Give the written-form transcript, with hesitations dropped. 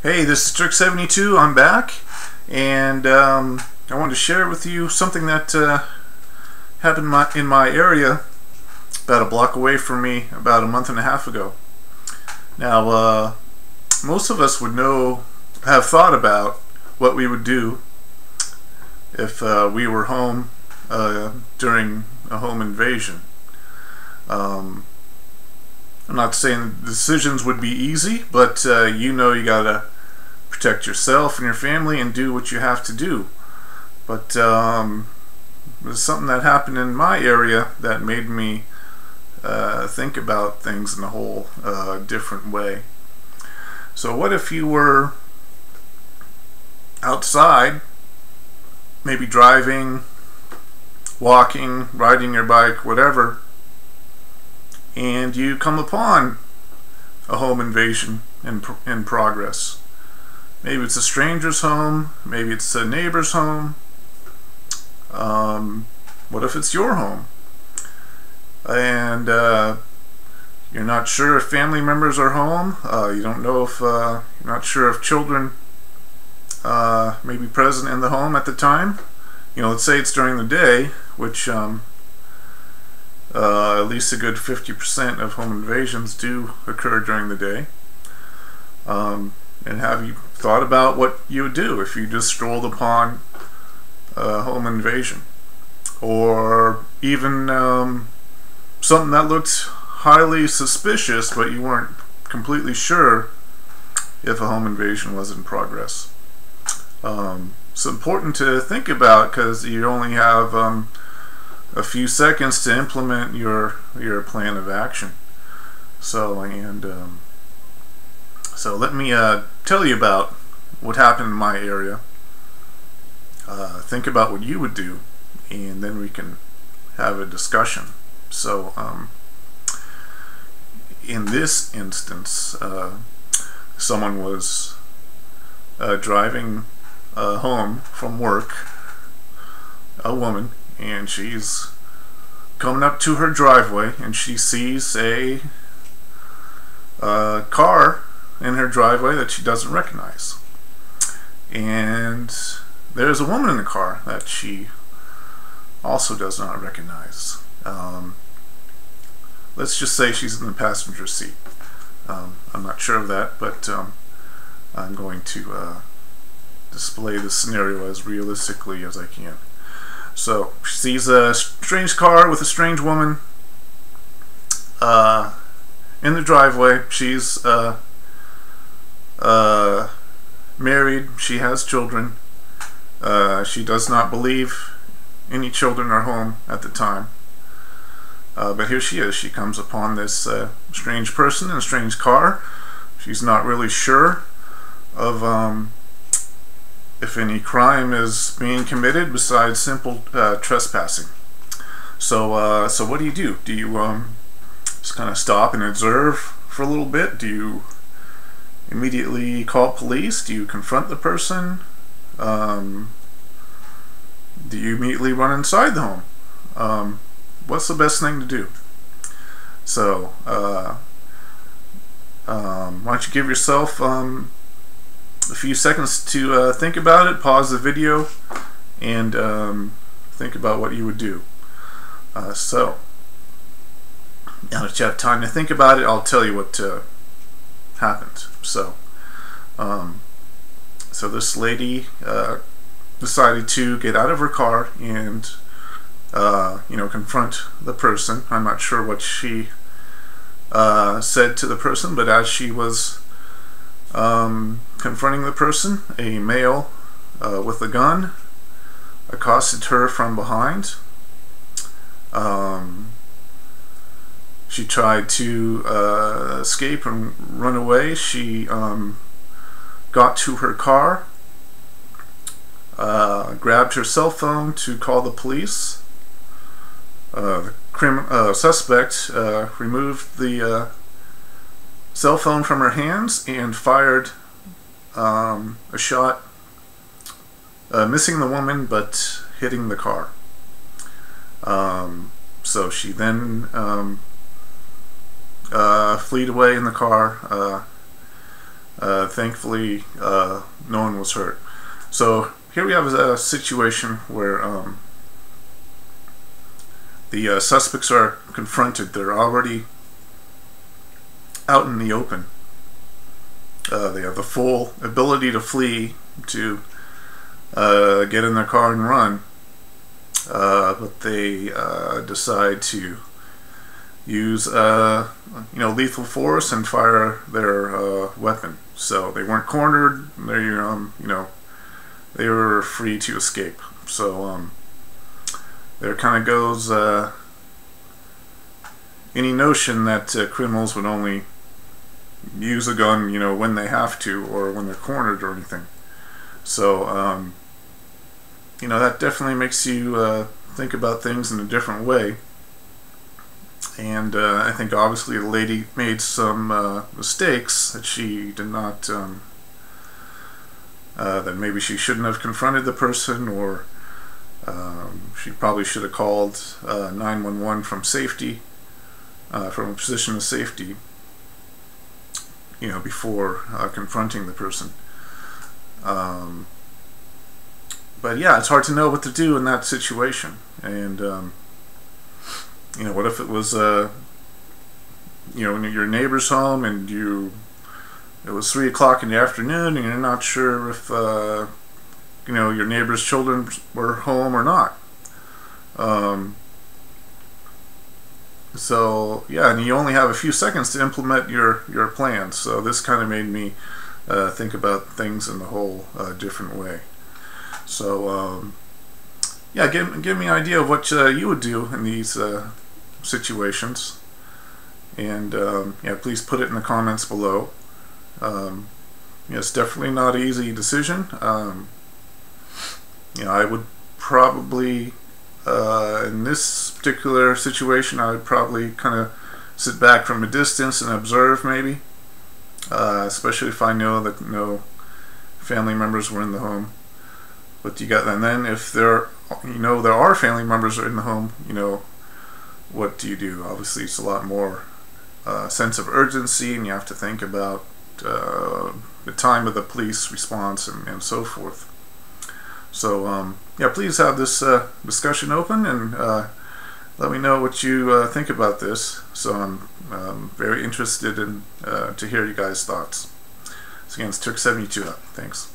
Hey, this is Strick72. I'm back, and I wanted to share with you something that happened in my area about a block away from me about a month and a half ago. Now, most of us would have thought about what we would do if we were home during a home invasion. I'm not saying the decisions would be easy, but you gotta protect yourself and your family and do what you have to do. But there's something that happened in my area that made me think about things in a whole different way. So what if you were outside, maybe driving, walking, riding your bike, whatever, and you come upon a home invasion in progress? Maybe it's a stranger's home, maybe it's a neighbor's home. What if it's your home? And you're not sure if family members are home. You don't know if you're not sure if children may be present in the home at the time. Let's say it's during the day, which at least a good 50% of home invasions do occur during the day. And have you thought about what you would do if you just strolled upon a home invasion? Or even something that looked highly suspicious, but you weren't completely sure if a home invasion was in progress. It's important to think about because you only have a few seconds to implement your plan of action. So let me tell you about what happened in my area. Think about what you would do, and then we can have a discussion. So in this instance, someone was driving home from work, a woman, and she's coming up to her driveway, and she sees a car in her driveway that she doesn't recognize. And there's a woman in the car that she also does not recognize. Let's just say she's in the passenger seat. I'm not sure of that, but I'm going to display the scenario as realistically as I can. So she sees a strange car with a strange woman in the driveway. She's married, she has children. She does not believe any children are home at the time. But here she is. She comes upon this strange person in a strange car. She's not really sure of if any crime is being committed besides simple trespassing. So what do? Do you just kind of stop and observe for a little bit? Do you immediately call police? Do you confront the person? Do you immediately run inside the home? What's the best thing to do? So why don't you give yourself a few seconds to think about it, pause the video, and think about what you would do. So now that you have time to think about it, I'll tell you what happened. So this lady decided to get out of her car and confront the person. I'm not sure what she said to the person, but as she was confronting the person, a male with a gun accosted her from behind. She tried to escape and run away. She got to her car, grabbed her cell phone to call the police. The suspect removed the cell phone from her hands and fired a shot, missing the woman but hitting the car. So she then fled away in the car, Thankfully, no one was hurt. So here we have a situation where the suspects are confronted. They're already out in the open. They have the full ability to flee, to get in their car and run, but they decide to use lethal force and fire their weapon. So they weren't cornered. They were free to escape. So there kind of goes any notion that criminals would only use a gun, when they have to, or when they're cornered or anything. So that definitely makes you think about things in a different way. And I think obviously the lady made some mistakes that she did not, that maybe she shouldn't have confronted the person, or she probably should have called 911 from safety, from a position of safety, before confronting the person. But yeah, it's hard to know what to do in that situation. And what if it was in your neighbor's home, and it was 3 o'clock in the afternoon, and you're not sure if your neighbor's children were home or not. So yeah, and you only have a few seconds to implement your plan. So this kind of made me think about things in a whole different way. So yeah, give me an idea of what you would do in these situations, and yeah, please put it in the comments below. It's definitely not an easy decision. I would probably in this particular situation, I would probably kind of sit back from a distance and observe, maybe, especially if I know that no family members were in the home. But and then if there are family members in the home, what do you do? Obviously, it's a lot more sense of urgency, and you have to think about the time of the police response and so forth. So yeah, please have this discussion open, and let me know what you think about this. So I'm very interested in to hear you guys' thoughts. So again, it's Turk72 out. Thanks.